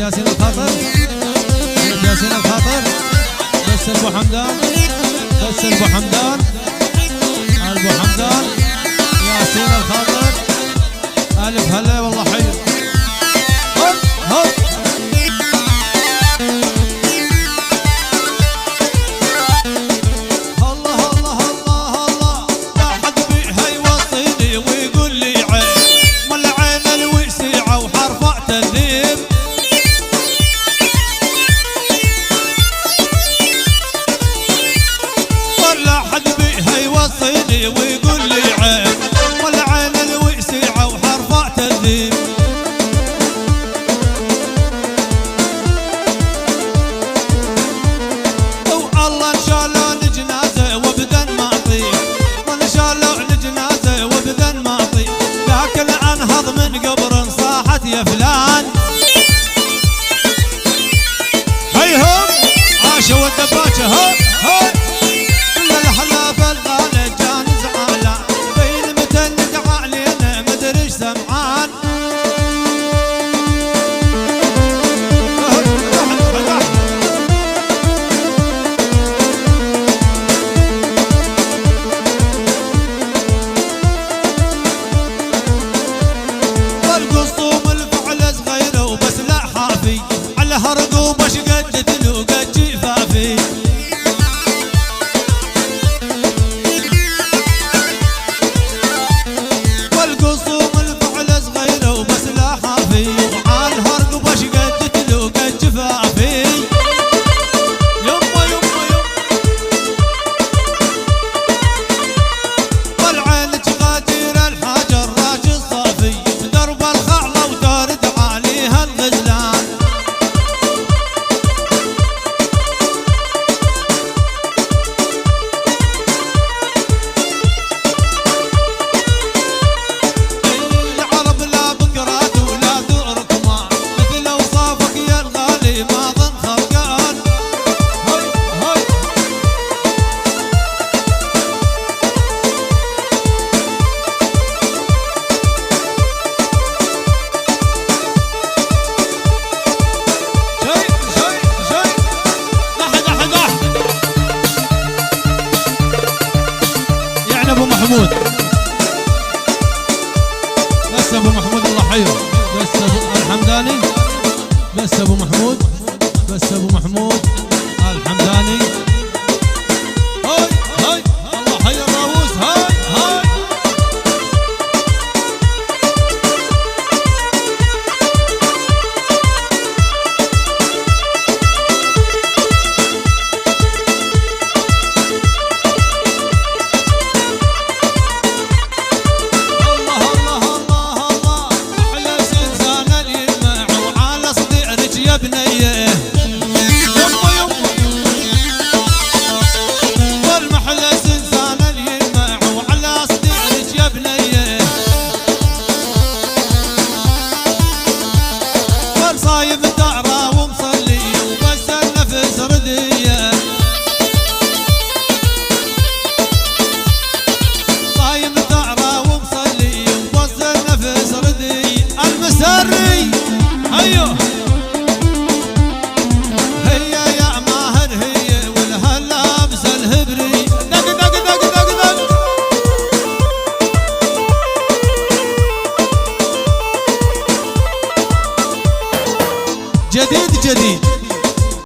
ياسين الخاطر، سيد ياسين الخاطر، بس ابو حمدان، بس ابو حمدان، ابو حمدان ياسين الخاطر، الف هلا والله حي. هوب هوب ويقول لي عيب والعين الوسيعة وحرفة تذيب. والله ان شاء الله لجنازة وابدا ما اطيب، وان شاء الله لجنازة وابدا ما اطيب، لكن انهض من قبر صاحت يا فلان. هيهم عاشوا والدباجة هو هو هرقوب اش قد تلوقت جفافي. والقصوم الفعل صغيره وبس لا حافي، وعال هرقوب اش قد تلوقت جفافي. يما يما يما والعين تغادر الحجر راجل صافي، بدرب الخعله وترد عليها الغزلان. ابو محمود بس ابو محمود الله حيه، بس ابو الحمداني، بس ابو محمود، بس ابو محمود الحمداني.